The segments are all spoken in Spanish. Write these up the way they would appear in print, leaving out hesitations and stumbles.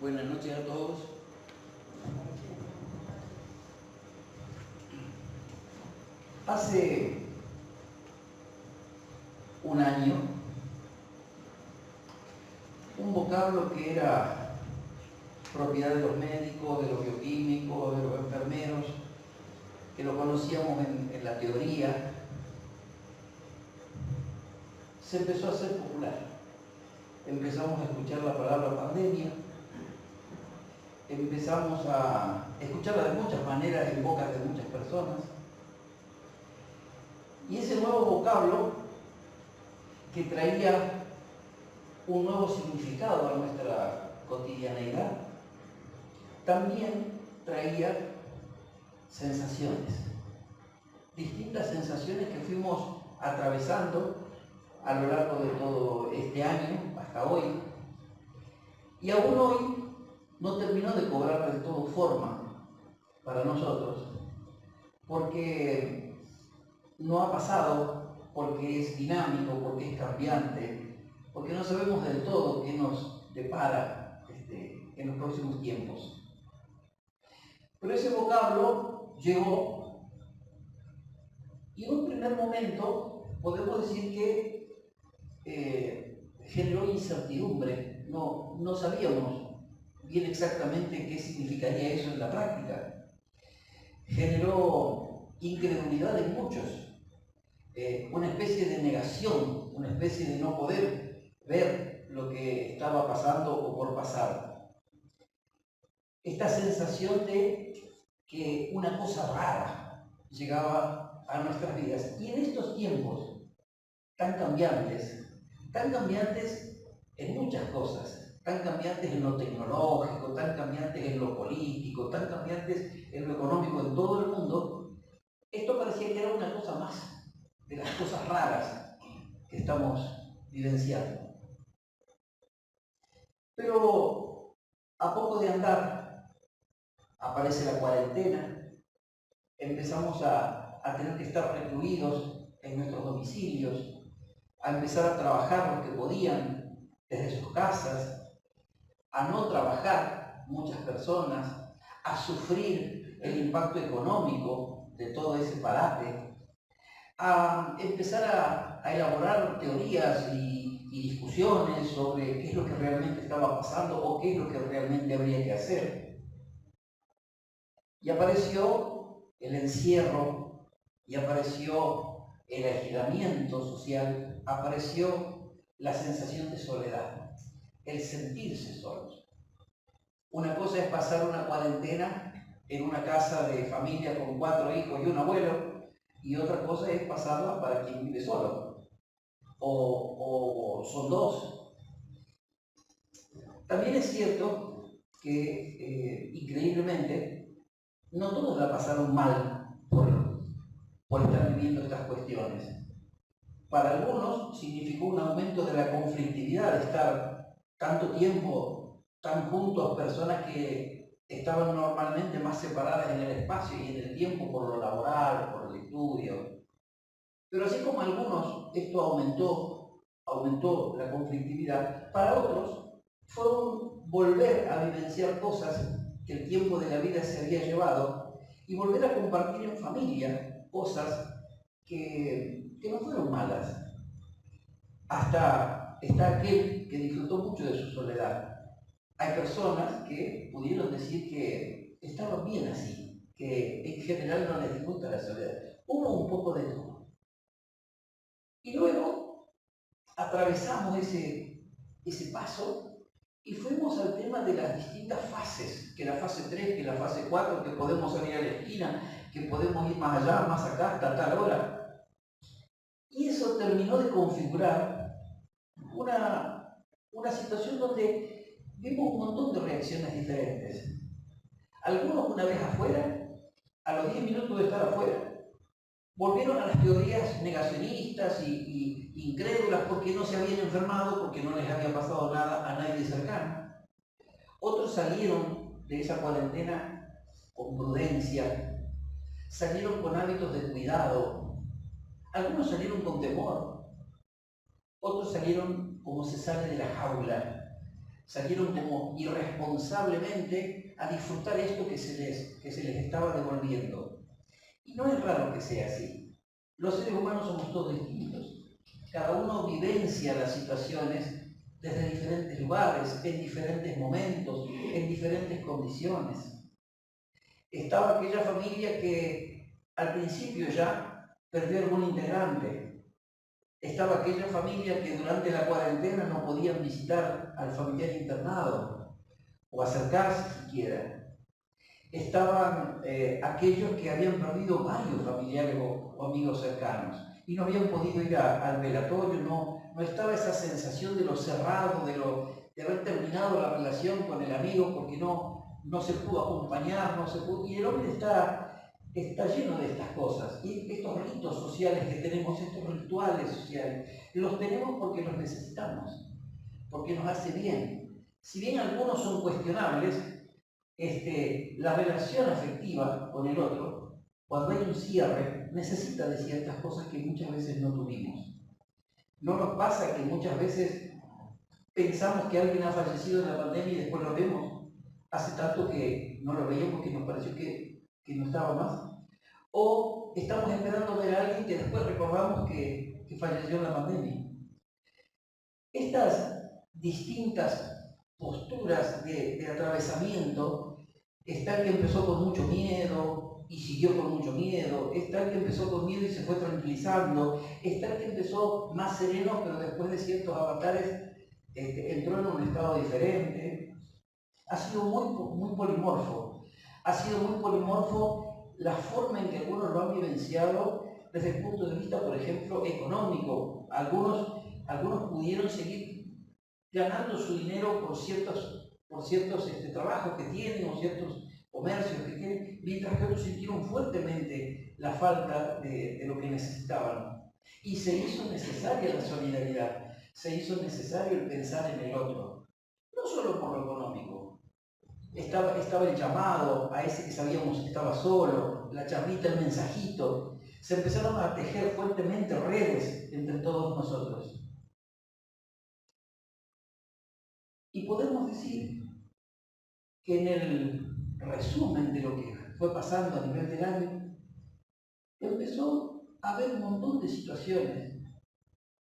Buenas noches a todos. Hace un año, un vocablo que era propiedad de los médicos, de los bioquímicos, de los enfermeros, que lo conocíamos en la teoría, se empezó a hacer popular. Empezamos a escuchar la palabra pandemia, empezamos a escucharla de muchas maneras en bocas de muchas personas. Y ese nuevo vocablo que traía un nuevo significado a nuestra cotidianeidad, también traía sensaciones, distintas sensaciones que fuimos atravesando a lo largo de todo este año, hasta hoy, y aún hoy no terminó de cobrar del todo forma para nosotros, porque no ha pasado, porque es dinámico, porque es cambiante, porque no sabemos del todo qué nos depara en los próximos tiempos. Pero ese vocablo llegó y en un primer momento podemos decir que generó incertidumbre. No sabíamos bien exactamente qué significaría eso en la práctica. Generó incredulidad en muchos, una especie de negación, una especie de no poder ver lo que estaba pasando o por pasar. Esta sensación de que una cosa rara llegaba a nuestras vidas. Y en estos tiempos tan cambiantes en muchas cosas, tan cambiantes en lo tecnológico, tan cambiantes en lo político, tan cambiantes en lo económico en todo el mundo, esto parecía que era una cosa más de las cosas raras que estamos vivenciando. Pero a poco de andar aparece la cuarentena, empezamos a tener que estar recluidos en nuestros domicilios, a empezar a trabajar los que podían desde sus casas, a no trabajar muchas personas, a sufrir el impacto económico de todo ese parate, a empezar a elaborar teorías y discusiones sobre qué es lo que realmente estaba pasando o qué es lo que realmente habría que hacer. Y apareció el encierro, y apareció el aislamiento social, apareció la sensación de soledad, el sentirse solos. Una cosa es pasar una cuarentena en una casa de familia con 4 hijos y un abuelo, y otra cosa es pasarla para quien vive solo, o son 2. También es cierto que, increíblemente, no todos la pasaron mal por estar viviendo estas cuestiones. Para algunos significó un aumento de la conflictividad, de estar tanto tiempo tan juntos, personas que estaban normalmente más separadas en el espacio y en el tiempo por lo laboral, por el estudio. Pero así como algunos esto aumentó la conflictividad, para otros fue un volver a vivenciar cosas que el tiempo de la vida se había llevado y volver a compartir en familia cosas que no fueron malas. Hasta está aquel que disfrutó mucho de su soledad. Hay personas que pudieron decir que estaban bien así, que en general no les disgusta la soledad. Hubo un poco de todo. Y luego atravesamos ese paso y fuimos al tema de las distintas fases, que la fase 3, que la fase 4, que podemos salir a la esquina, que podemos ir más allá, más acá, hasta tal hora. Y eso terminó de configurar una situación donde vimos un montón de reacciones diferentes. Algunos, una vez afuera, a los 10 minutos de estar afuera, volvieron a las teorías negacionistas y incrédulas porque no se habían enfermado, porque no les había pasado nada a nadie cercano. Otros salieron de esa cuarentena con prudencia, salieron con hábitos de cuidado. Algunos salieron con temor, otros salieron como se sale de la jaula, salieron como irresponsablemente a disfrutar esto que se les estaba devolviendo. Y no es raro que sea así. Los seres humanos somos todos distintos. Cada uno vivencia las situaciones desde diferentes lugares, en diferentes momentos, en diferentes condiciones. Estaba aquella familia que al principio ya perdió algún integrante. Estaba aquella familia que durante la cuarentena no podían visitar al familiar internado o acercarse siquiera. Estaban aquellos que habían perdido varios familiares o amigos cercanos y no habían podido ir al velatorio, no estaba esa sensación de lo cerrado, de haber terminado la relación con el amigo porque no se pudo acompañar, y el hombre está lleno de estas cosas. Y estos ritos sociales que tenemos, estos rituales sociales, los tenemos porque los necesitamos, porque nos hace bien. Si bien algunos son cuestionables, la relación afectiva con el otro, cuando hay un cierre, necesita de ciertas cosas que muchas veces no tuvimos. ¿No nos pasa que muchas veces pensamos que alguien ha fallecido en la pandemia y después lo vemos? Hace tanto que no lo veíamos que nos pareció que no estaba más. O estamos esperando ver a alguien que después recordamos que falleció en la pandemia. Estas distintas posturas de atravesamiento, está el que empezó con mucho miedo y siguió con mucho miedo, está el que empezó con miedo y se fue tranquilizando, está el que empezó más sereno pero después de ciertos avatares entró en un estado diferente. Ha sido muy polimorfo. Ha sido muy polimorfo la forma en que algunos lo han vivenciado desde el punto de vista, por ejemplo, económico. Algunos pudieron seguir ganando su dinero por ciertos trabajos que tienen o ciertos comercios que tienen, mientras que otros sintieron fuertemente la falta de lo que necesitaban. Y se hizo necesaria la solidaridad, se hizo necesario el pensar en el otro, no solo por lo económico. Estaba el llamado a ese que sabíamos que estaba solo, la charlita, el mensajito. Se empezaron a tejer fuertemente redes entre todos nosotros. Y podemos decir que en el resumen de lo que fue pasando a nivel del año, empezó a haber un montón de situaciones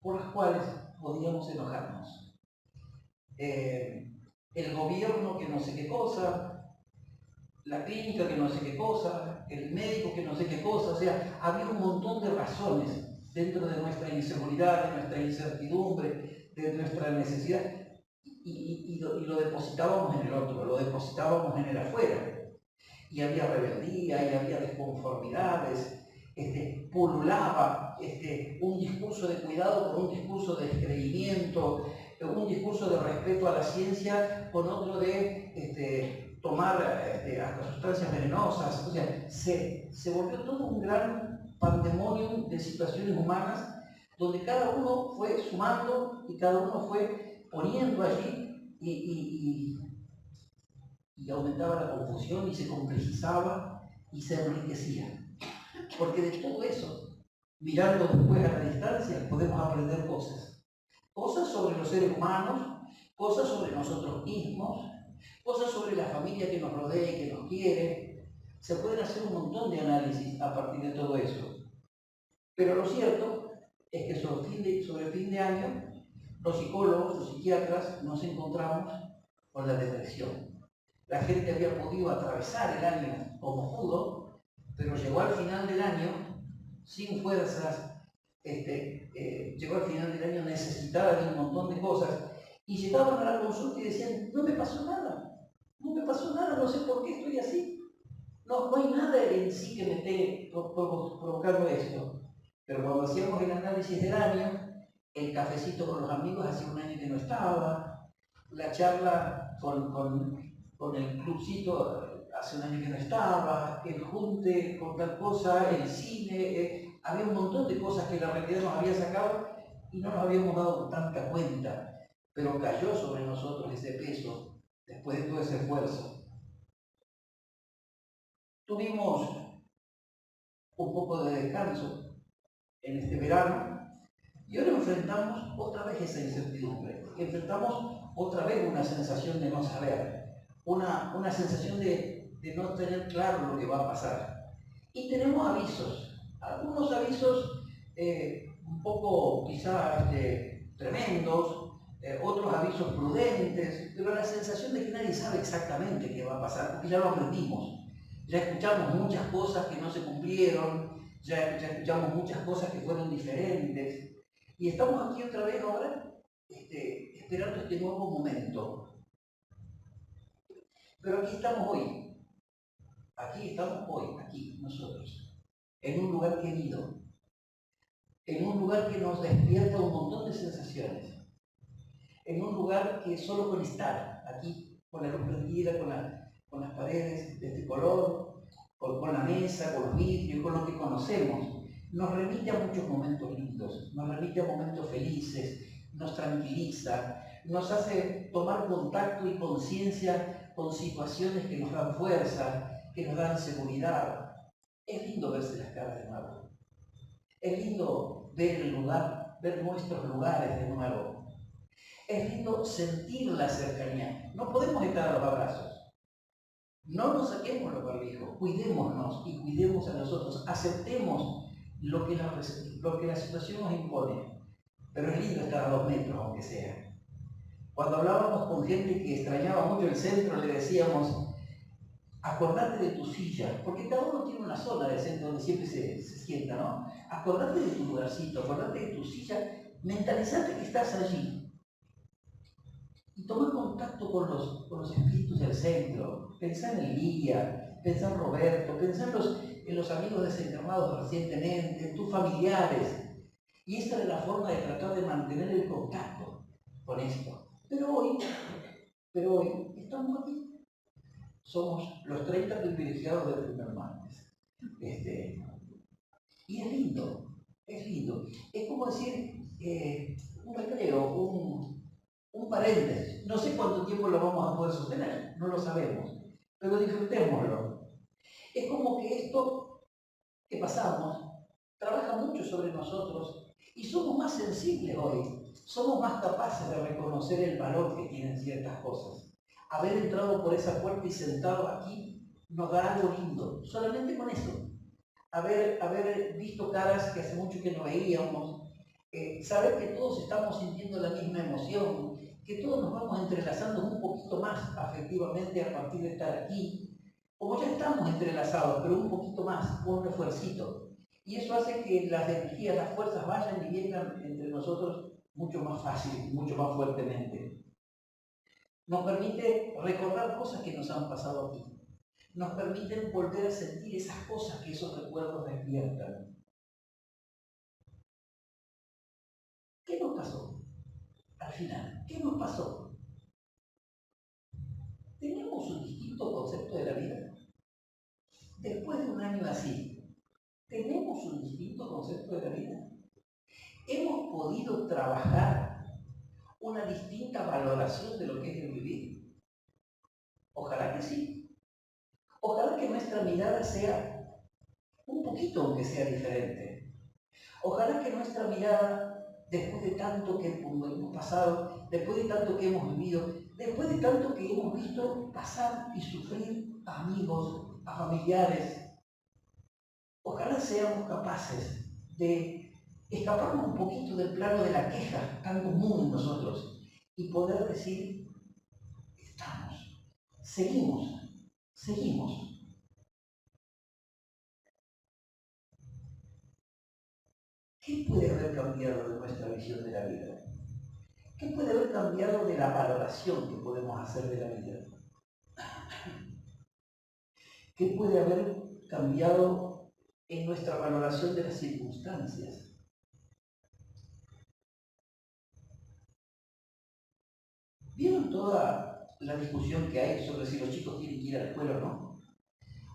por las cuales podíamos enojarnos. El gobierno que no sé qué cosa, la clínica que no sé qué cosa, el médico que no sé qué cosa, o sea, había un montón de razones dentro de nuestra inseguridad, de nuestra incertidumbre, de nuestra necesidad, y lo depositábamos en el otro, lo depositábamos en el afuera. Y había rebeldía, y había desconformidades, pululaba un discurso de cuidado con un discurso de descreimiento, un discurso de respeto a la ciencia con otro de tomar hasta sustancias venenosas. O sea, se volvió todo un gran pandemonium de situaciones humanas donde cada uno fue sumando y cada uno fue poniendo allí y aumentaba la confusión y se complejizaba y se enriquecía. Porque de todo eso, mirando después a la distancia, podemos aprender cosas. Cosas sobre los seres humanos, cosas sobre nosotros mismos, cosas sobre la familia que nos rodea y que nos quiere. Se pueden hacer un montón de análisis a partir de todo eso. Pero lo cierto es que sobre fin de año, los psicólogos, los psiquiatras, nos encontramos con la depresión. La gente había podido atravesar el año como pudo, pero llegó al final del año sin fuerzas, llegó al final del año necesitada de un montón de cosas, y llegaban a la consulta y decían, no me pasó nada, no sé por qué estoy así, no hay nada en sí que me esté provocando esto. Pero cuando hacíamos el análisis del año, el cafecito con los amigos hacía un año que no estaba, la charla con el clubcito hace un año que no estaba, el junte con tal cosa, el cine, había un montón de cosas que la realidad nos había sacado y no nos habíamos dado tanta cuenta, pero cayó sobre nosotros ese peso después de todo ese esfuerzo. Tuvimos un poco de descanso en este verano y ahora enfrentamos otra vez esa incertidumbre, enfrentamos otra vez una sensación de no saber, una sensación de no tener claro lo que va a pasar. Y tenemos avisos, algunos avisos un poco quizás tremendos, otros avisos prudentes, pero la sensación de que nadie sabe exactamente qué va a pasar, porque ya lo aprendimos. Ya escuchamos muchas cosas que no se cumplieron, ya escuchamos muchas cosas que fueron diferentes, y estamos aquí otra vez ahora esperando este nuevo momento. Pero aquí estamos hoy, aquí nosotros, en un lugar querido, en un lugar que nos despierta un montón de sensaciones, en un lugar que solo con estar aquí, con la luz prendida, con las paredes de este color, con la mesa, con los vidrios, con lo que conocemos, nos remite a muchos momentos lindos, nos remite a momentos felices, nos tranquiliza, nos hace tomar contacto y conciencia con situaciones que nos dan fuerza, que nos dan seguridad. Es lindo verse las caras de nuevo. Es lindo ver el lugar, ver nuestros lugares de nuevo. Es lindo sentir la cercanía. No podemos estar a los abrazos. No nos saquemos los barbijos, cuidémonos y cuidemos a nosotros. Aceptemos lo que la situación nos impone. Pero es lindo estar a 2 metros, aunque sea. Cuando hablábamos con gente que extrañaba mucho el centro, le decíamos, acordate de tu silla, porque cada uno tiene una zona del centro donde siempre se sienta, ¿no? Acordate de tu lugarcito, acordate de tu silla, mentalizate que estás allí. Y toma contacto con los espíritus del centro. Pensá en el guía, pensá en Roberto, pensá en los amigos desencarnados recientemente, en tus familiares. Y esta es la forma de tratar de mantener el contacto con esto. Pero hoy estamos aquí. Somos los 30 privilegiados del primer martes. Y es lindo, es lindo. Es como decir, un recreo, un paréntesis. No sé cuánto tiempo lo vamos a poder sostener, no lo sabemos, pero disfrutémoslo. Es como que esto que pasamos trabaja mucho sobre nosotros y somos más sensibles hoy, somos más capaces de reconocer el valor que tienen ciertas cosas. Haber entrado por esa puerta y sentado aquí nos da algo lindo, solamente con eso. Haber visto caras que hace mucho que no veíamos, saber que todos estamos sintiendo la misma emoción, que todos nos vamos entrelazando un poquito más afectivamente a partir de estar aquí, como ya estamos entrelazados, pero un poquito más, un refuercito. Y eso hace que las energías, las fuerzas vayan y vengan entre nosotros mucho más fácil, mucho más fuertemente. Nos permite recordar cosas que nos han pasado aquí. Nos permiten volver a sentir esas cosas que esos recuerdos despiertan. ¿Qué nos pasó? Al final, ¿qué nos pasó? ¿Tenemos un distinto concepto de la vida? Después de un año así, ¿tenemos un distinto concepto de la vida? ¿Hemos podido trabajar una distinta valoración de lo que es el vivir? Ojalá que sí. Ojalá que nuestra mirada sea un poquito, aunque sea diferente. Ojalá que nuestra mirada, después de tanto que hemos pasado, después de tanto que hemos vivido, después de tanto que hemos visto pasar y sufrir a amigos, a familiares, ojalá seamos capaces de escaparnos un poquito del plano de la queja tan común en nosotros y poder decir, estamos, seguimos. ¿Qué puede haber cambiado de nuestra visión de la vida? ¿Qué puede haber cambiado de la valoración que podemos hacer de la vida? ¿Qué puede haber cambiado en nuestra valoración de las circunstancias? ¿Vieron toda la discusión que hay sobre si los chicos tienen que ir a la escuela o no?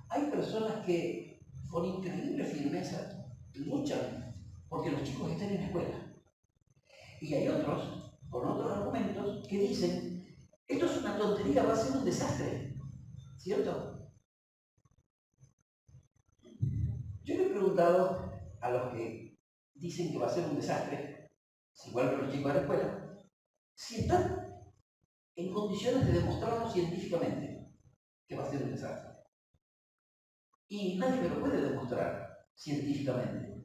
Hay personas que con increíble firmeza luchan porque los chicos estén en la escuela. Y hay otros, con otros argumentos, que dicen, esto es una tontería, va a ser un desastre. ¿Cierto? Yo le he preguntado a los que dicen que va a ser un desastre, si vuelven los chicos a la escuela, si están en condiciones de demostrarlo científicamente que va a ser un desastre. Y nadie me lo puede demostrar científicamente.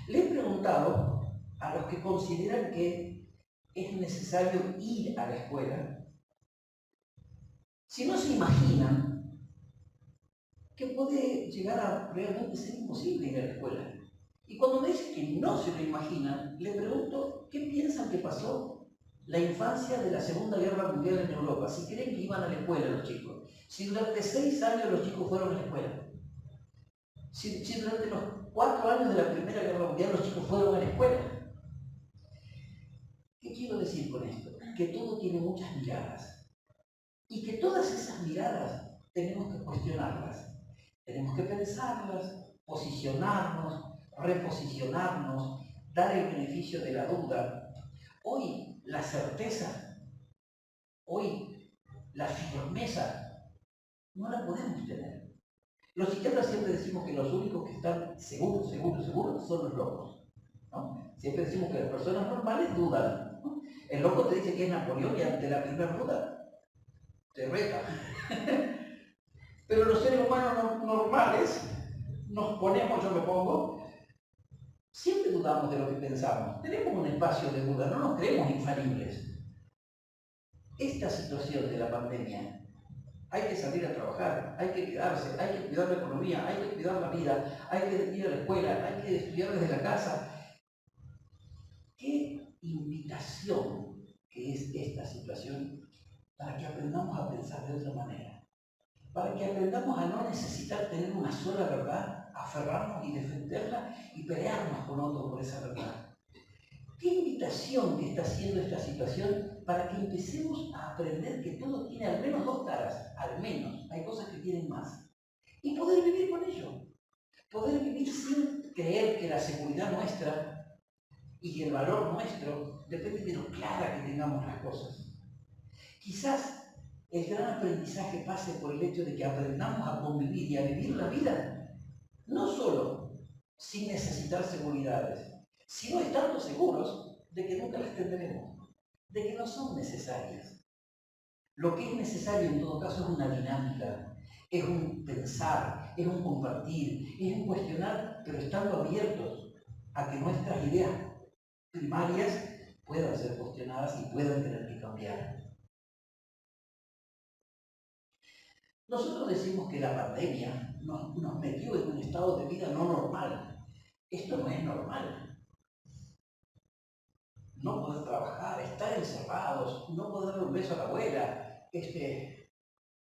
Le he preguntado a los que consideran que es necesario ir a la escuela, si no se imaginan que puede llegar a realmente ser imposible ir a la escuela. Y cuando me dicen que no se lo imaginan, le pregunto qué piensan que pasó la infancia de la Segunda Guerra Mundial en Europa, si creen que iban a la escuela los chicos, si durante 6 años los chicos fueron a la escuela, si durante los 4 años de la Primera Guerra Mundial los chicos fueron a la escuela. ¿Qué quiero decir con esto? Que todo tiene muchas miradas y que todas esas miradas tenemos que cuestionarlas, tenemos que pensarlas, posicionarnos, reposicionarnos, dar el beneficio de la duda. Hoy la certeza, hoy la firmeza, no la podemos tener. Los psiquiatras siempre decimos que los únicos que están seguros son los locos, ¿no? Siempre decimos que las personas normales dudan, ¿no? El loco te dice que es Napoleón y ante la primera duda te reta. Pero los seres humanos normales nos ponemos, yo me pongo, siempre dudamos de lo que pensamos. Tenemos un espacio de duda, no nos creemos infalibles. Esta situación de la pandemia, hay que salir a trabajar, hay que quedarse, hay que cuidar la economía, hay que cuidar la vida, hay que ir a la escuela, hay que estudiar desde la casa. Qué invitación que es esta situación para que aprendamos a pensar de otra manera, para que aprendamos a no necesitar tener una sola verdad, aferrarnos y defenderla y pelearnos con otro por esa verdad. ¿Qué invitación que está haciendo esta situación para que empecemos a aprender que todo tiene al menos 2 caras? Al menos, hay cosas que tienen más. Y poder vivir con ello. Poder vivir sin creer que la seguridad nuestra y el valor nuestro depende de lo clara que tengamos las cosas. Quizás el gran aprendizaje pase por el hecho de que aprendamos a convivir y a vivir la vida, no solo sin necesitar seguridades, sino estando seguros de que nunca las tendremos, de que no son necesarias. Lo que es necesario en todo caso es una dinámica, es un pensar, es un compartir, es un cuestionar, pero estando abiertos a que nuestras ideas primarias puedan ser cuestionadas y puedan tener que cambiar. Nosotros decimos que la pandemia nos metió en un estado de vida no normal. Esto no es normal. No poder trabajar, estar encerrados, no poder dar un beso a la abuela,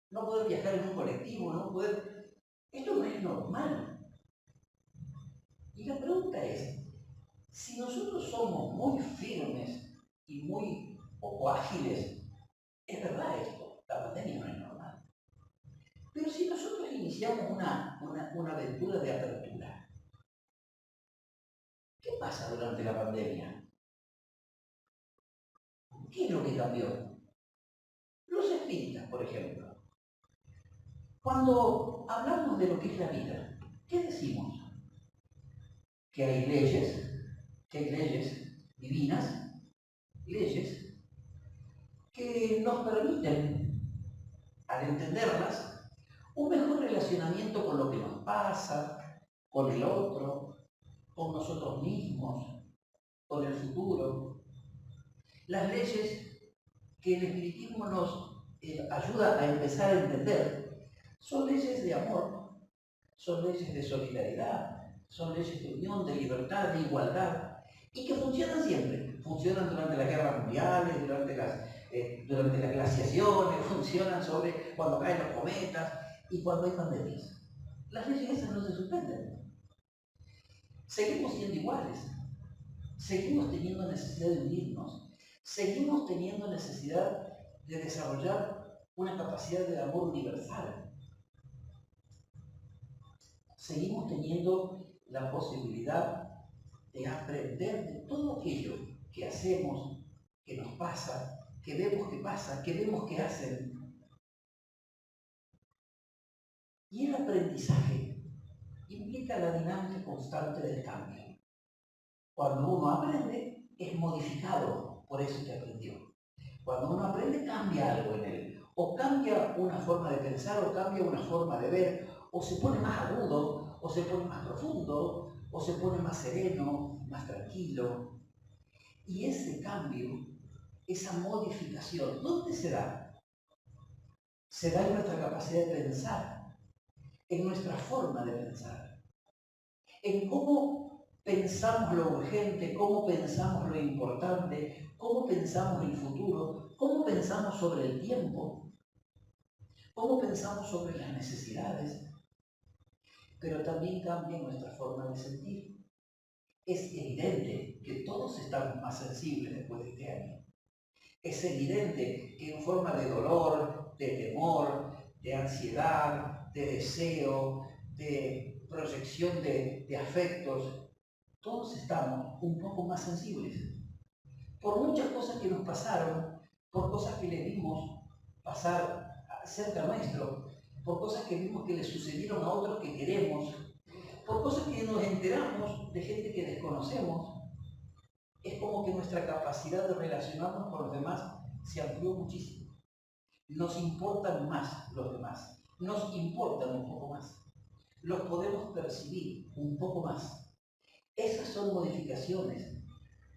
no poder viajar en un colectivo, no poder... Esto no es normal. Y la pregunta es, si nosotros somos muy firmes y muy poco ágiles, es verdad esto, la pandemia no es normal. Pero si nosotros iniciamos una aventura de apertura, ¿qué pasa durante la pandemia? ¿Qué es lo que cambió? Los espíritas, por ejemplo. Cuando hablamos de lo que es la vida, ¿qué decimos? Que hay leyes divinas, leyes que nos permiten, al entenderlas, un mejor relacionamiento con lo que nos pasa, con el otro, con nosotros mismos, con el futuro. Las leyes que el espiritismo nos ayuda a empezar a entender son leyes de amor, son leyes de solidaridad, son leyes de unión, de libertad, de igualdad, y que funcionan siempre. Funcionan durante las guerras mundiales, durante las glaciaciones, funcionan sobre cuando caen los cometas y cuando hay pandemias. Las leyes esas no se suspenden. Seguimos siendo iguales, seguimos teniendo necesidad de unirnos, seguimos teniendo necesidad de desarrollar una capacidad de amor universal. Seguimos teniendo la posibilidad de aprender de todo aquello que hacemos, que nos pasa, que vemos que pasa, que vemos que hacen. Y el aprendizaje implica la dinámica constante del cambio. Cuando uno aprende, es modificado por eso que aprendió. Cuando uno aprende, cambia algo en él. O cambia una forma de pensar, o cambia una forma de ver, o se pone más agudo, o se pone más profundo, o se pone más sereno, más tranquilo. Y ese cambio, esa modificación, ¿dónde se da? Se da en nuestra capacidad de pensar, en nuestra forma de pensar, en cómo pensamos lo urgente, cómo pensamos lo importante, cómo pensamos el futuro, cómo pensamos sobre el tiempo, cómo pensamos sobre las necesidades, pero también cambia nuestra forma de sentir. Es evidente que todos estamos más sensibles después de este año. Es evidente que en forma de dolor, de temor, de ansiedad, de deseo, de proyección de afectos, todos estamos un poco más sensibles. Por muchas cosas que nos pasaron, por cosas que le vimos pasar cerca nuestro, por cosas que vimos que le sucedieron a otros que queremos, por cosas que nos enteramos de gente que desconocemos. Es como que nuestra capacidad de relacionarnos con los demás se amplió muchísimo. Nos importan más los demás, nos importan un poco más, los podemos percibir un poco más. Esas son modificaciones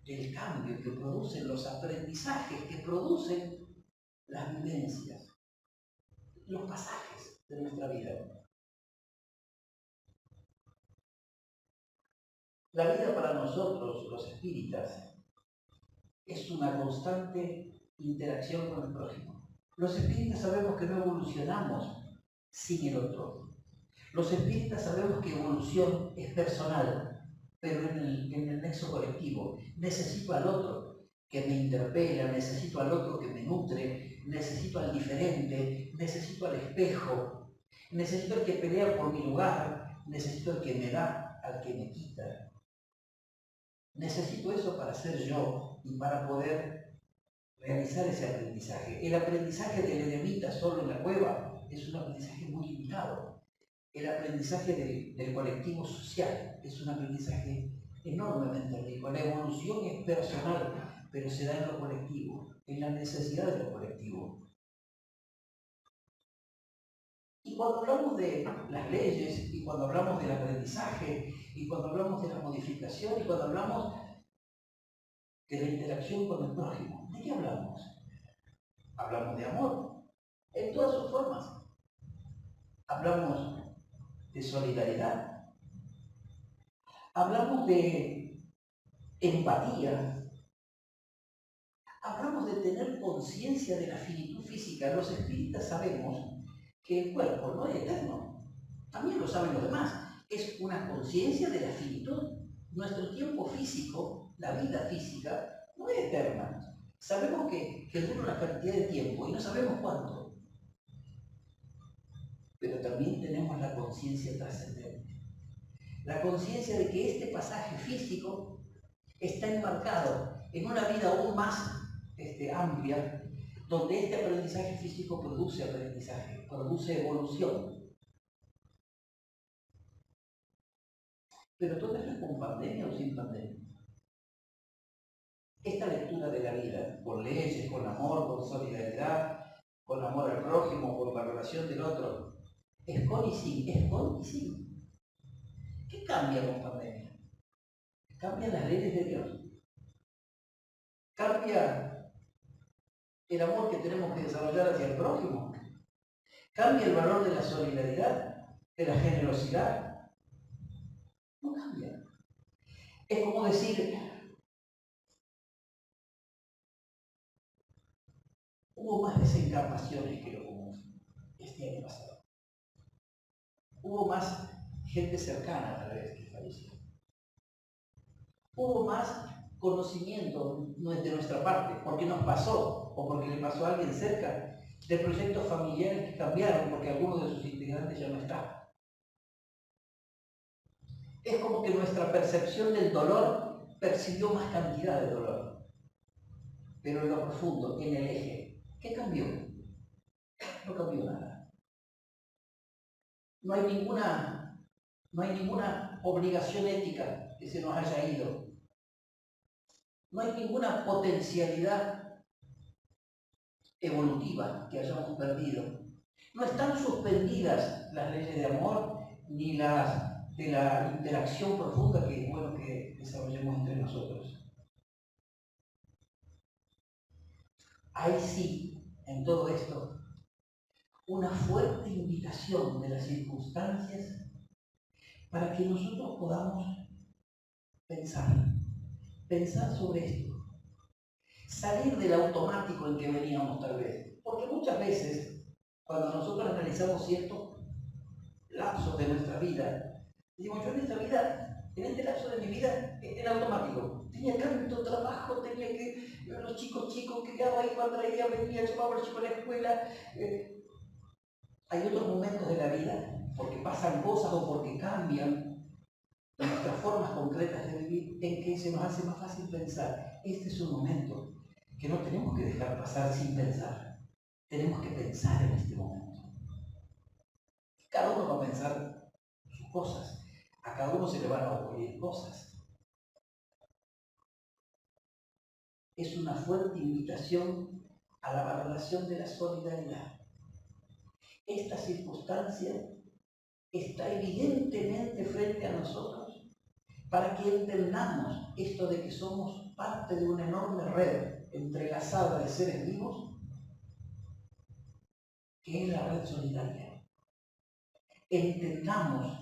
del cambio que producen los aprendizajes, que producen las vivencias, los pasajes de nuestra vida. La vida para nosotros, los espíritas, es una constante interacción con el prójimo. Los espíritas sabemos que no evolucionamos sin el otro. Los espíritas sabemos que evolución es personal, pero en el nexo colectivo. Necesito al otro que me interpela, necesito al otro que me nutre, necesito al diferente, necesito al espejo, necesito al que pelea por mi lugar, necesito al que me da, al que me quita. Necesito eso para ser yo y para poder realizar ese aprendizaje. El aprendizaje del eremita solo en la cueva es un aprendizaje muy limitado. El aprendizaje del colectivo social es un aprendizaje enormemente rico. La evolución es personal, pero se da en lo colectivo, en la necesidad de lo colectivo. Y cuando hablamos de las leyes, y cuando hablamos del aprendizaje, y cuando hablamos de la modificación, y cuando hablamos de la interacción con el prójimo, ¿de qué hablamos? Hablamos de amor, en todas sus formas. Hablamos de solidaridad. Hablamos de empatía. Hablamos de tener conciencia de la finitud física. Los espíritas sabemos que el cuerpo no es eterno. También lo saben los demás. Es una conciencia de la finitud. Nuestro tiempo físico, la vida física, no es eterna. Sabemos que dura una cantidad de tiempo y no sabemos cuánto. Pero también tenemos la conciencia trascendente. La conciencia de que este pasaje físico está enmarcado en una vida aún más amplia, donde este aprendizaje físico produce aprendizaje, produce evolución. Pero todo eso es con pandemia o sin pandemia. Esta lectura de la vida, con leyes, con amor, con solidaridad, con amor al prójimo, con valoración del otro, es con y sin, es con y sin. ¿Qué cambia con pandemia? Cambian las leyes de Dios. Cambia el amor que tenemos que desarrollar hacia el prójimo. Cambia el valor de la solidaridad, de la generosidad. No cambia. Es como decir, hubo más desencarnaciones que lo común este año pasado. Hubo más gente cercana tal vez que falleció. Hubo más conocimiento de nuestra parte, porque nos pasó o porque le pasó a alguien cerca, de proyectos familiares que cambiaron porque alguno de sus integrantes ya no está. Es como que nuestra percepción del dolor percibió más cantidad de dolor. Pero en lo profundo, en el eje, ¿qué cambió? No cambió nada. No hay ninguna obligación ética que se nos haya ido. No hay ninguna potencialidad evolutiva que hayamos perdido. No están suspendidas las leyes de amor ni las de la interacción profunda que es bueno que desarrollemos entre nosotros. Hay sí, en todo esto, una fuerte invitación de las circunstancias para que nosotros podamos pensar sobre esto, salir del automático en que veníamos tal vez. Porque muchas veces, cuando nosotros analizamos ciertos lapsos de nuestra vida, decimos, yo en esta vida, en este lapso de mi vida, era automático. Tenía tanto trabajo, tenía que, los chicos, criaba ahí cuando traía, venía, llevaba a los chicos a la escuela. Hay otros momentos de la vida, porque pasan cosas o porque cambian nuestras formas concretas de vivir, en que se nos hace más fácil pensar. Este es un momento que no tenemos que dejar pasar sin pensar. Tenemos que pensar en este momento. Cada uno va a pensar sus cosas. A cada uno se le van a ocurrir cosas. Es una fuerte invitación a la valoración de la solidaridad. Esta circunstancia está evidentemente frente a nosotros para que entendamos esto de que somos parte de una enorme red entrelazada de seres vivos, que es la red solidaria. Entendamos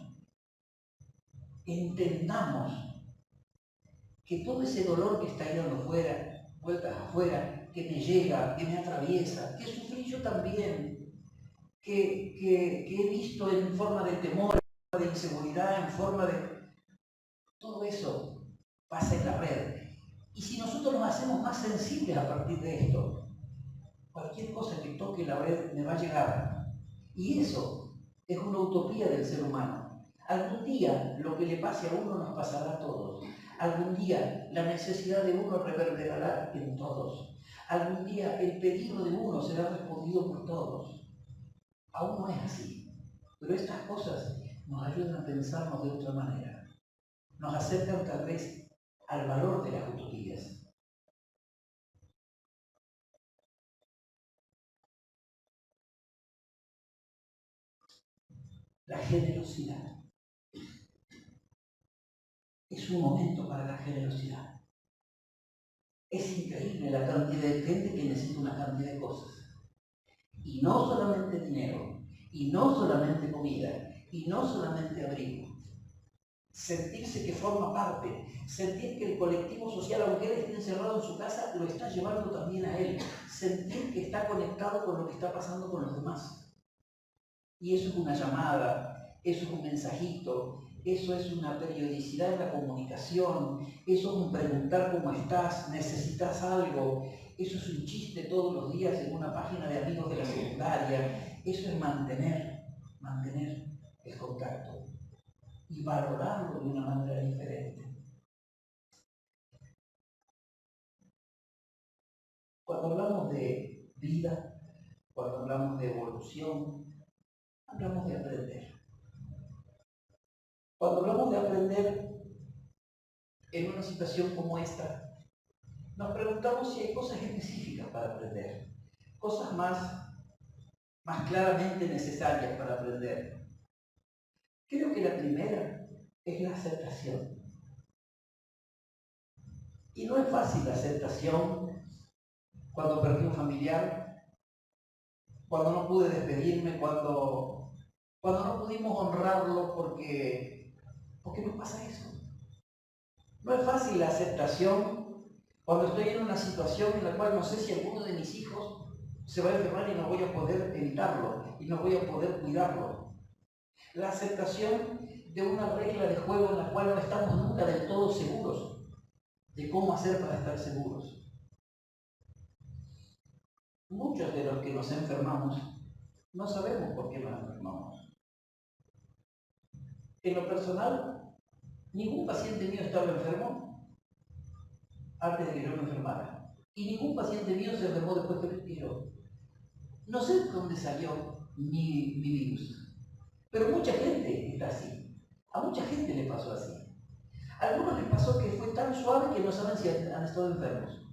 que todo ese dolor que está ahí dando fuera, vueltas afuera, que me llega, que me atraviesa, que sufrí yo también, que he visto en forma de temor, en forma de inseguridad, en forma de... Todo eso pasa en la red. Y si nosotros nos hacemos más sensibles a partir de esto, cualquier cosa que toque la red me va a llegar. Y eso es una utopía del ser humano. Algún día lo que le pase a uno nos pasará a todos. Algún día la necesidad de uno reverberará en todos. Algún día el pedido de uno será respondido por todos. Aún no es así. Pero estas cosas nos ayudan a pensarnos de otra manera. Nos acercan tal vez al valor de las utopías. La generosidad. Es un momento para la generosidad. Es increíble la cantidad de gente que necesita una cantidad de cosas. Y no solamente dinero, y no solamente comida, y no solamente abrigo. Sentirse que forma parte, sentir que el colectivo social, aunque él esté encerrado en su casa, lo está llevando también a él. Sentir que está conectado con lo que está pasando con los demás. Y eso es una llamada, eso es un mensajito, eso es una periodicidad en la comunicación, eso es un preguntar cómo estás, necesitas algo, eso es un chiste todos los días en una página de amigos de la secundaria, eso es mantener el contacto y valorarlo de una manera diferente. Cuando hablamos de vida, cuando hablamos de evolución, hablamos de aprender. Cuando hablamos de aprender en una situación como esta, nos preguntamos si hay cosas específicas para aprender, cosas más claramente necesarias para aprender. Creo que la primera es la aceptación. Y no es fácil la aceptación cuando perdí un familiar, cuando no pude despedirme, cuando no pudimos honrarlo porque nos pasa eso. No es fácil la aceptación cuando estoy en una situación en la cual no sé si alguno de mis hijos se va a enfermar y no voy a poder evitarlo y no voy a poder cuidarlo. La aceptación de una regla de juego en la cual no estamos nunca del todo seguros de cómo hacer para estar seguros. Muchos de los que nos enfermamos no sabemos por qué nos enfermamos. En lo personal, ningún paciente mío estaba enfermo antes de que yo me enfermara. Y ningún paciente mío se enfermó después que me expiró. No sé de dónde salió mi virus, pero mucha gente está así. A mucha gente le pasó así. A algunos les pasó que fue tan suave que no saben si han estado enfermos.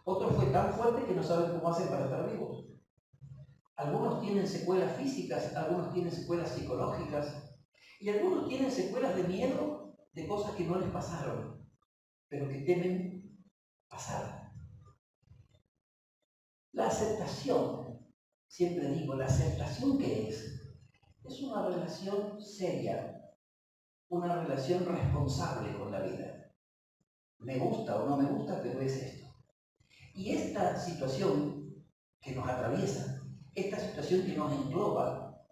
Otro fue tan fuerte que no saben cómo hacen para estar vivos. Algunos tienen secuelas físicas, algunos tienen secuelas psicológicas y algunos tienen secuelas de miedo de cosas que no les pasaron, pero que temen pasar. La aceptación, siempre digo, ¿la aceptación qué es? Es una relación seria, una relación responsable con la vida. Me gusta o no me gusta, pero es esto. Y esta situación que nos atraviesa, esta situación que nos engloba,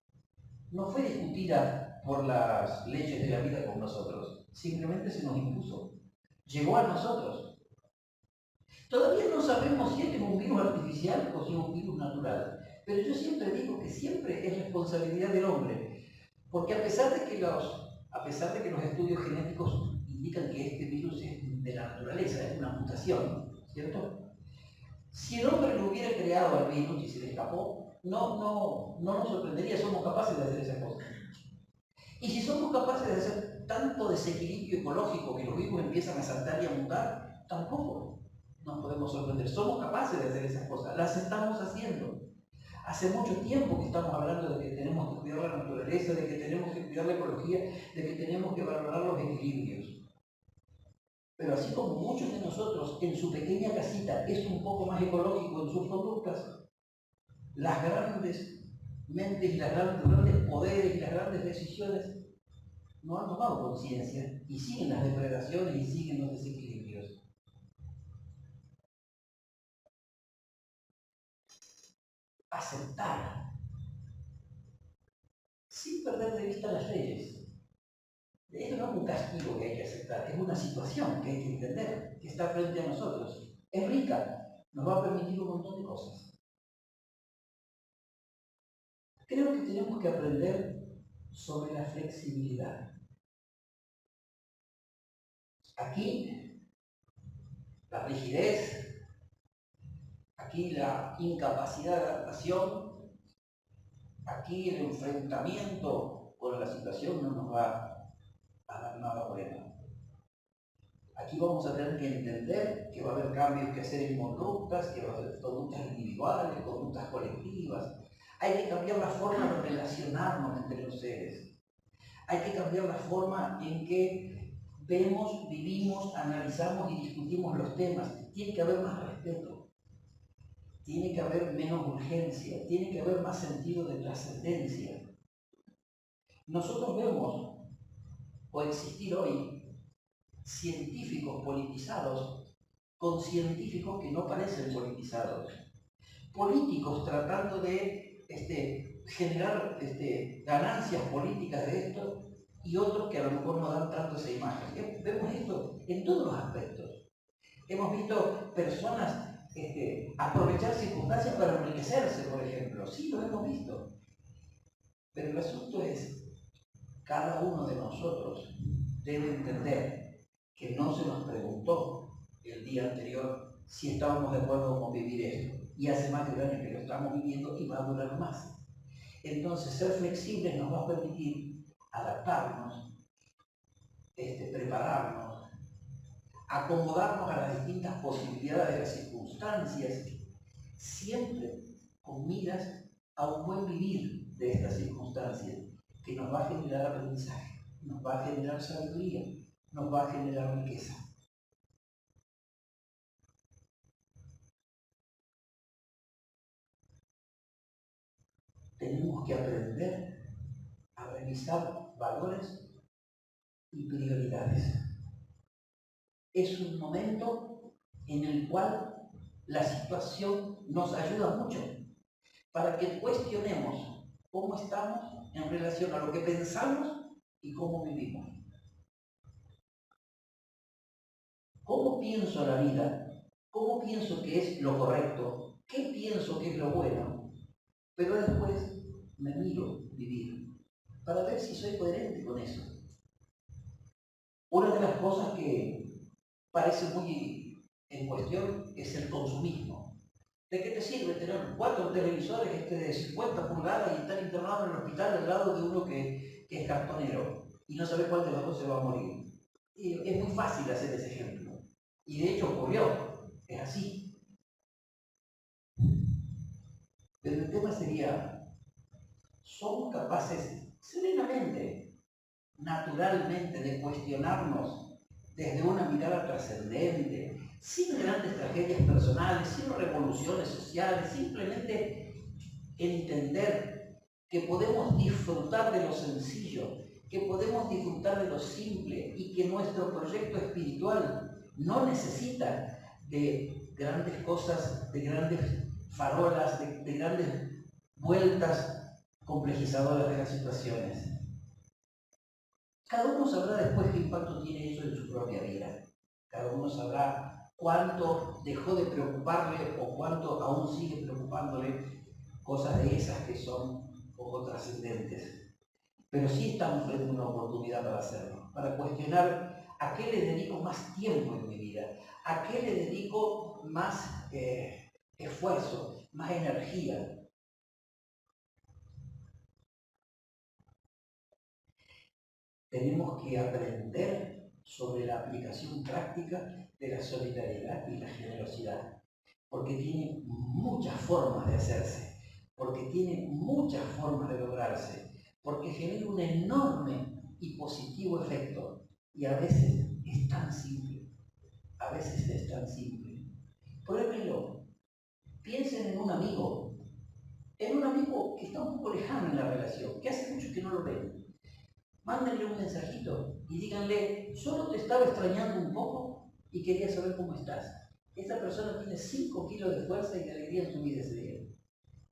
no fue discutida por las leyes de la vida con nosotros, simplemente se nos impuso, llegó a nosotros. Todavía no sabemos si este es un virus artificial o si es un virus natural, pero yo siempre digo que siempre es responsabilidad del hombre, porque a pesar de que los estudios genéticos indican que este virus es de la naturaleza, es una mutación, ¿cierto? Si el hombre lo hubiera creado al virus y se le escapó, no nos sorprendería, somos capaces de hacer esas cosas. Y si somos capaces de hacer tanto desequilibrio ecológico que los virus empiezan a saltar y a mutar, tampoco nos podemos sorprender. Somos capaces de hacer esas cosas, las estamos haciendo. Hace mucho tiempo que estamos hablando de que tenemos que cuidar la naturaleza, de que tenemos que cuidar la ecología, de que tenemos que valorar los equilibrios. Pero así como muchos de nosotros en su pequeña casita es un poco más ecológico en sus conductas, las grandes mentes y los grandes poderes y las grandes decisiones no han tomado conciencia y siguen las depredaciones y siguen los desequilibrios. Aceptar, sin perder de vista las leyes. Esto no es un castigo que hay que aceptar, es una situación que hay que entender, que está frente a nosotros. Es rica, nos va a permitir un montón de cosas. Creo que tenemos que aprender sobre la flexibilidad. Aquí, la rigidez, aquí la incapacidad de adaptación, aquí el enfrentamiento con la situación no nos va a dar nada bueno. Aquí vamos a tener que entender que va a haber cambios que hacer en conductas, que va a haber conductas individuales, conductas colectivas. Hay que cambiar la forma de relacionarnos entre los seres. Hay que cambiar la forma en que vemos, vivimos, analizamos y discutimos los temas. Tiene que haber más respeto. Tiene que haber menos urgencia. Tiene que haber más sentido de trascendencia. Nosotros vemos, o existir hoy, científicos politizados con científicos que no parecen politizados. Políticos tratando de generar ganancias políticas de esto y otros que a lo mejor no dan tanto esa imagen. Vemos esto en todos los aspectos. Hemos visto personas aprovechar circunstancias para enriquecerse, por ejemplo. Sí, lo hemos visto. Pero el asunto es, cada uno de nosotros debe entender que no se nos preguntó el día anterior si estábamos de acuerdo con vivir esto. Y hace más de un año que lo estamos viviendo y va a durar más. Entonces, ser flexibles nos va a permitir adaptarnos, prepararnos, acomodarnos a las distintas posibilidades de las circunstancias, siempre con miras a un buen vivir de estas circunstancias, que nos va a generar aprendizaje, nos va a generar sabiduría, nos va a generar riqueza. Tenemos que aprender a revisar valores y prioridades. Es un momento en el cual la situación nos ayuda mucho para que cuestionemos cómo estamos en relación a lo que pensamos y cómo vivimos. ¿Cómo pienso la vida? ¿Cómo pienso que es lo correcto? ¿Qué pienso que es lo bueno? Pero después me miro vivir para ver si soy coherente con eso. Una de las cosas que parece muy en cuestión es el consumismo. ¿De qué te sirve tener 4 televisores de 50 pulgadas y estar internado en el hospital al lado de uno que es cartonero y no saber cuál de los dos se va a morir? Y es muy fácil hacer ese ejemplo. Y de hecho ocurrió, es así. Pero el tema sería, ¿somos capaces serenamente, naturalmente, de cuestionarnos desde una mirada trascendente, sin grandes tragedias personales, sin revoluciones sociales, simplemente entender que podemos disfrutar de lo sencillo, que podemos disfrutar de lo simple y que nuestro proyecto espiritual no necesita de grandes cosas, de grandes farolas, de grandes vueltas complejizadoras de las situaciones? Cada uno sabrá después qué impacto tiene eso en su propia vida. Cada uno sabrá cuánto dejó de preocuparle o cuánto aún sigue preocupándole cosas de esas que son poco trascendentes. Pero sí estamos frente a una oportunidad para hacerlo, para cuestionar a qué le dedico más tiempo en mi vida, a qué le dedico más esfuerzo, más energía. Tenemos que aprender sobre la aplicación práctica de la solidaridad y la generosidad, porque tiene muchas formas de hacerse, porque tiene muchas formas de lograrse, porque genera un enorme y positivo efecto, y a veces es tan simple, a veces es tan simple. Pruébenlo, piensen en un amigo que está un poco lejano en la relación, que hace mucho que no lo ven. Mándenle un mensajito y díganle, solo te estaba extrañando un poco y quería saber cómo estás. Esta persona tiene 5 kilos de fuerza y de alegría en su vida ese día.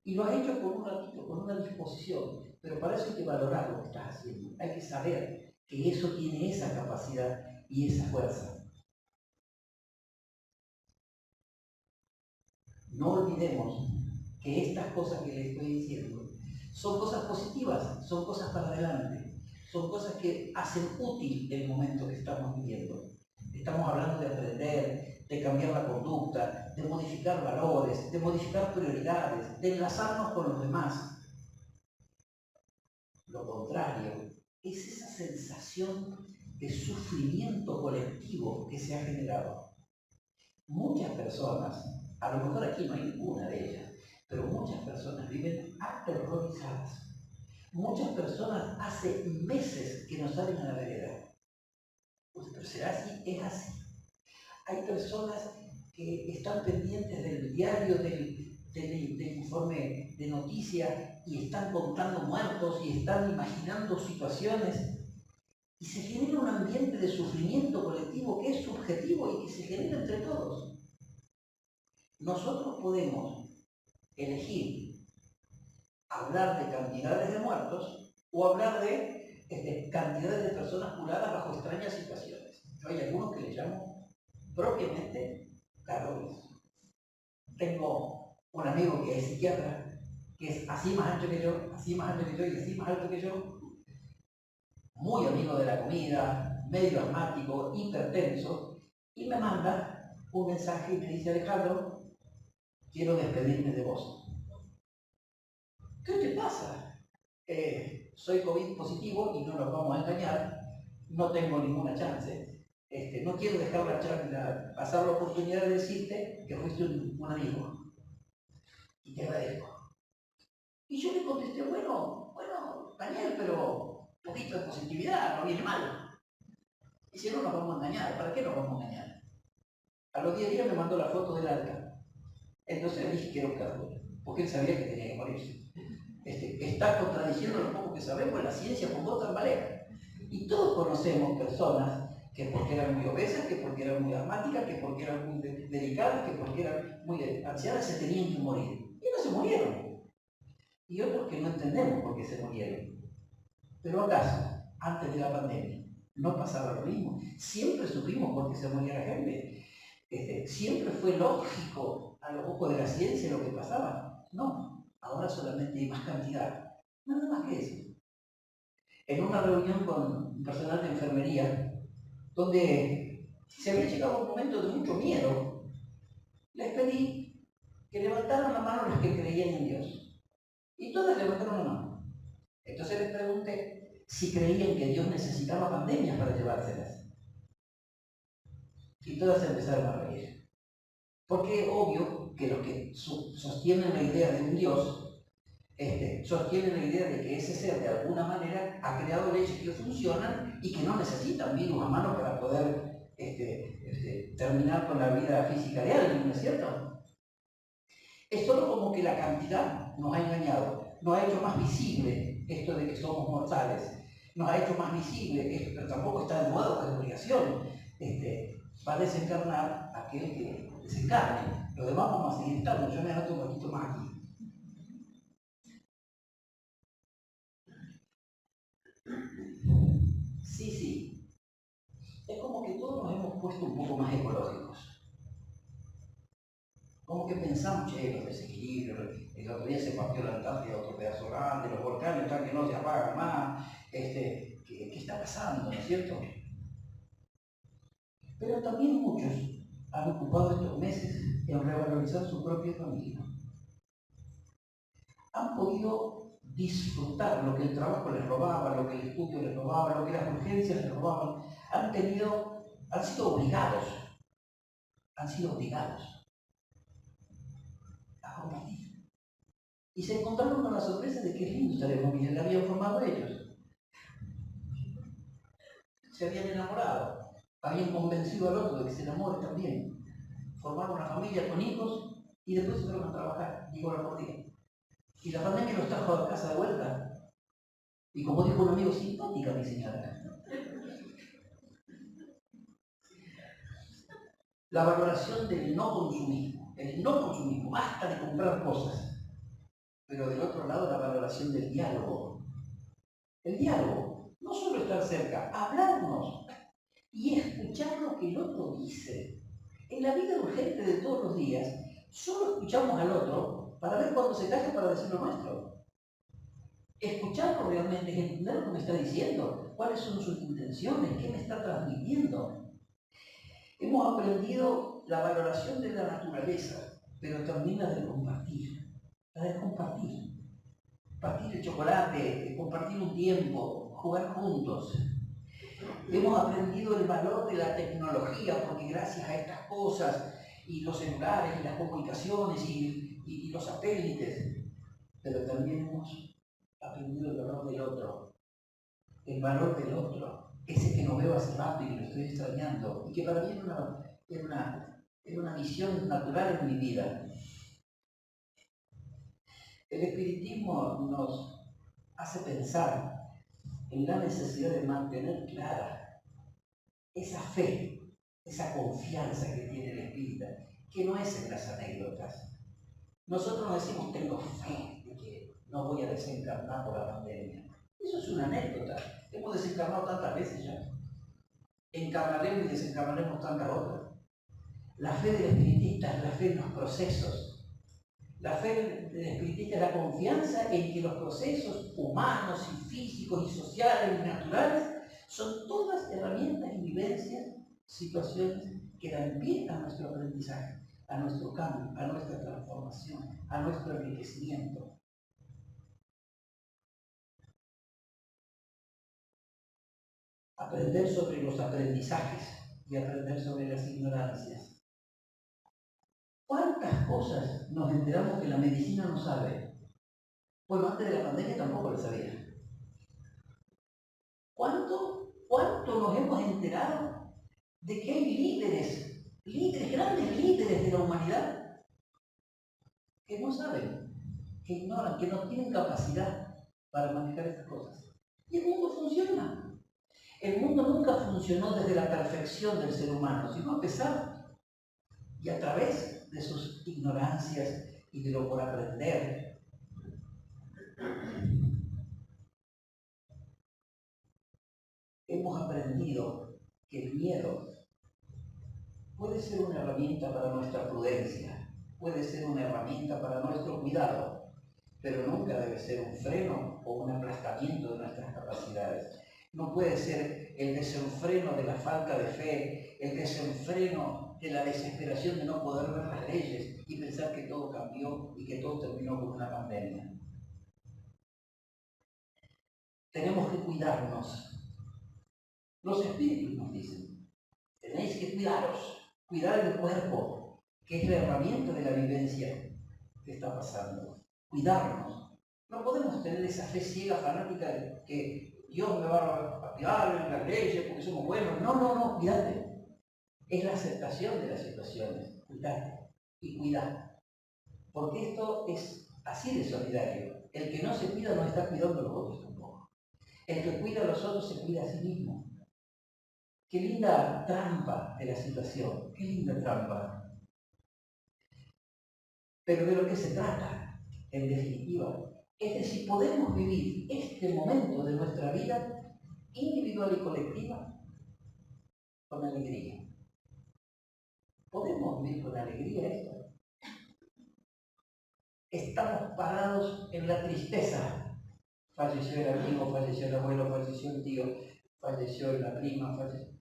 Y lo has hecho con un ratito, con una disposición, pero para eso hay que valorar lo que estás haciendo. Hay que saber que eso tiene esa capacidad y esa fuerza. No olvidemos que estas cosas que les estoy diciendo son cosas positivas, son cosas para adelante. Son cosas que hacen útil el momento que estamos viviendo. Estamos hablando de aprender, de cambiar la conducta, de modificar valores, de modificar prioridades, de enlazarnos con los demás. Lo contrario es esa sensación de sufrimiento colectivo que se ha generado. Muchas personas, a lo mejor aquí no hay ninguna de ellas, pero muchas personas viven aterrorizadas. Muchas personas hace meses que no salen a la vereda. Pues, pero será así, es así. Hay personas que están pendientes del diario, del informe de noticias y están contando muertos y están imaginando situaciones y se genera un ambiente de sufrimiento colectivo que es subjetivo y que se genera entre todos. Nosotros podemos elegir hablar de cantidades de muertos o hablar de cantidades de personas curadas bajo extrañas situaciones. Yo hay algunos que les llamo propiamente carones. Tengo un amigo que es psiquiatra, que es así más ancho que yo, así más ancho que yo y así más alto que yo, muy amigo de la comida, medio asmático, hipertenso, y me manda un mensaje y me dice: Alejandro, quiero despedirme de vos. ¿Qué te pasa? Soy COVID positivo y no nos vamos a engañar, no tengo ninguna chance. No quiero dejar pasar la oportunidad de decirte que fuiste un amigo y te agradezco. Y yo le contesté, bueno, Daniel, pero un poquito de positividad, no viene mal. Y si no nos vamos a engañar, ¿para qué nos vamos a engañar? A los 10 días me mandó la foto del alta. Entonces le dije que era un cardura, porque él sabía que tenía que morirse. Está contradiciendo lo poco que sabemos, la ciencia por dos tambaleas. Y todos conocemos personas que porque eran muy obesas, que porque eran muy asmáticas, que porque eran muy delicadas, que porque eran muy ancianas, se tenían que morir. Y no se murieron. Y otros que no entendemos por qué se murieron. Pero ¿acaso, antes de la pandemia, no pasaba lo mismo? Siempre supimos por qué se moría la gente. Siempre fue lógico a los ojos de la ciencia lo que pasaba. No, ahora solamente hay más cantidad. Nada más que eso. En una reunión con personal de enfermería, donde se había llegado a un momento de mucho miedo, les pedí que levantaran la mano los que creían en Dios. Y todas levantaron la mano. Entonces les pregunté si creían que Dios necesitaba pandemias para llevárselas. Y todas empezaron a reír. Porque es obvio que los que sostienen la idea de un Dios sostiene la idea de que ese ser de alguna manera ha creado leyes que funcionan y que no necesitan virus a mano para poder terminar con la vida física de alguien, ¿no es cierto? Es solo como que la cantidad nos ha engañado, nos ha hecho más visible esto de que somos mortales, nos ha hecho más visible esto, pero tampoco está de moda o de obligación. Va a desencarnar aquel que desencarne. Los demás vamos a seguir estando. Yo me anoto un poquito más aquí. Sí. Es como que todos nos hemos puesto un poco más ecológicos. Como que pensamos, los desequilibrios, el otro día se partió la Antártida, otro pedazo grande, los volcanes están que no se apagan más, ¿qué está pasando, no es cierto? Pero también muchos han ocupado estos meses en revalorizar su propia familia. Han podido disfrutar lo que el trabajo les robaba, lo que el estudio les robaba, lo que las urgencias les robaban. Han sido obligados a compartir. Y se encontraron con la sorpresa de que es lindo estar en familia, la habían formado ellos. Se habían enamorado, habían convencido al otro de que se enamore también. Formaron una familia con hijos y después se fueron a trabajar, digo hora por día. Y la pandemia los trajo a casa de vuelta. Y como dijo un amigo, simpática mi señora. La valoración del no consumismo. El no consumismo, basta de comprar cosas. Pero del otro lado, la valoración del diálogo. El diálogo, no solo estar cerca, hablarnos y escuchar lo que el otro dice. En la vida urgente de todos los días, solo escuchamos al otro para ver cuándo se calla para decir lo nuestro. Escucharlo realmente es entender lo que me está diciendo, cuáles son sus intenciones, qué me está transmitiendo. Hemos aprendido la valoración de la naturaleza, pero también la del compartir. La del compartir. Compartir el chocolate, compartir un tiempo, jugar juntos. Hemos aprendido el valor de la tecnología, porque gracias a estas cosas, y los celulares, y las comunicaciones, y los satélites, pero también hemos aprendido el valor del otro. El valor del otro. Ese que no veo hace rato y que lo estoy extrañando, y que para mí era una visión natural en mi vida. El espiritismo nos hace pensar en la necesidad de mantener clara esa fe, esa confianza que tiene el espírita, que no es en las anécdotas. Nosotros nos decimos, tengo fe de que no voy a desencarnar por la pandemia. Eso es una anécdota. Hemos desencarnado tantas veces ya. Encarnaremos y desencarnaremos tantas otras. La fe del espiritista es la fe en los procesos. La fe del espiritista es la confianza en que los procesos humanos y físicos y sociales y naturales son todas herramientas y vivencias, situaciones que dan pie a nuestro aprendizaje, a nuestro cambio, a nuestra transformación, a nuestro enriquecimiento. Aprender sobre los aprendizajes y aprender sobre las ignorancias. ¿Cuántas cosas nos enteramos que la medicina no sabe? Bueno, antes de la pandemia tampoco lo sabía. ¿Cuánto nos hemos enterado de que hay líderes, grandes líderes de la humanidad, que no saben, que ignoran, que no tienen capacidad para manejar estas cosas? Y el mundo funciona. El mundo nunca funcionó desde la perfección del ser humano, sino a pesar y a través de sus ignorancias y de lo por aprender. Hemos aprendido que el miedo puede ser una herramienta para nuestra prudencia, puede ser una herramienta para nuestro cuidado, pero nunca debe ser un freno o un aplastamiento de nuestras capacidades. No puede ser el desenfreno de la falta de fe, el desenfreno de la desesperación de no poder ver las leyes y pensar que todo cambió y que todo terminó con una pandemia. Tenemos que cuidarnos. Los espíritus nos dicen, tenéis que cuidaros, cuidar el cuerpo, que es la herramienta de la vivencia que está pasando. Cuidarnos. No podemos tener esa fe ciega, fanática de que Dios me va a cuidar en las leyes porque somos buenos. No, no, no, cuídate. Es la aceptación de las situaciones. Cuídate y cuidar. Porque esto es así de solidario. El que no se cuida no está cuidando a los otros tampoco. El que cuida a los otros se cuida a sí mismo. Qué linda trampa de la situación. Qué linda trampa. Pero de lo que se trata, en definitiva, es de si podemos vivir este momento de nuestra vida individual y colectiva con alegría. ¿Podemos vivir con alegría esto? Estamos parados en la tristeza. Falleció el amigo, falleció el abuelo, falleció el tío, falleció la prima, falleció.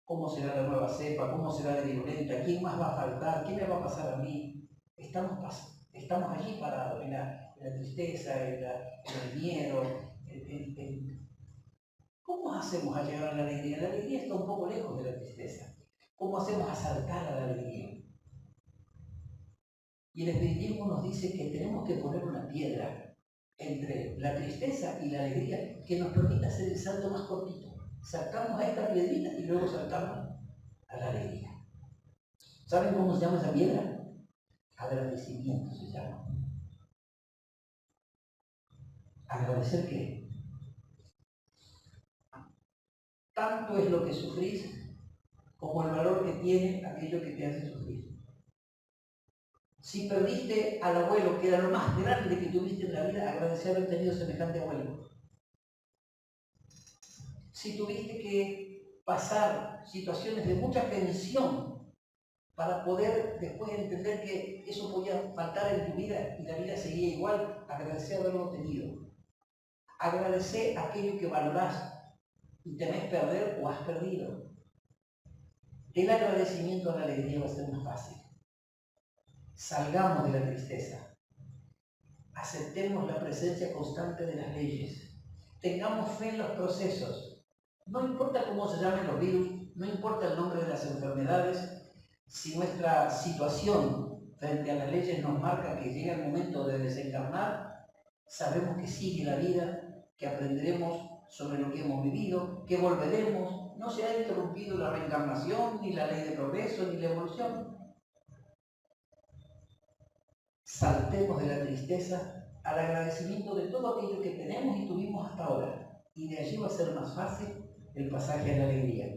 ¿Cómo será la nueva cepa? ¿Cómo será de virulenta? ¿Quién más va a faltar? ¿Qué me va a pasar a mí? Estamos allí parados en la tristeza, en el miedo. ¿Cómo hacemos a llegar a la alegría? La alegría está un poco lejos de la tristeza. ¿Cómo hacemos a saltar a la alegría? Y el espiritismo nos dice que tenemos que poner una piedra entre la tristeza y la alegría que nos permita hacer el salto más cortito. Saltamos a esta piedrita y luego saltamos a la alegría. ¿Saben cómo se llama esa piedra? Agradecimiento se llama. ¿Agradecer qué? Tanto es lo que sufrís como el valor que tiene aquello que te hace sufrir. Si perdiste al abuelo, que era lo más grande que tuviste en la vida, agradecer haber tenido semejante abuelo. Si tuviste que pasar situaciones de mucha tensión para poder después entender que eso podía faltar en tu vida y la vida seguía igual, agradecer haberlo tenido. Agradecer aquello que valorás y temés perder o has perdido. El agradecimiento a la alegría va a ser más fácil. Salgamos de la tristeza. Aceptemos la presencia constante de las leyes. Tengamos fe en los procesos. No importa cómo se llamen los virus, no importa el nombre de las enfermedades, si nuestra situación frente a las leyes nos marca que llega el momento de desencarnar, sabemos que sigue la vida, que aprenderemos sobre lo que hemos vivido, que volveremos. No se ha interrumpido la reencarnación, ni la ley de progreso, ni la evolución. Saltemos de la tristeza al agradecimiento de todo aquello que tenemos y tuvimos hasta ahora. Y de allí va a ser más fácil el pasaje a la alegría.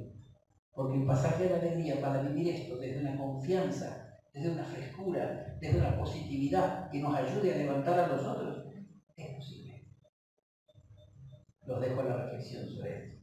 Porque el pasaje a la alegría, para vivir esto desde una confianza, desde una frescura, desde una positividad que nos ayude a levantar a los otros, es posible. Los dejo a la reflexión sobre esto.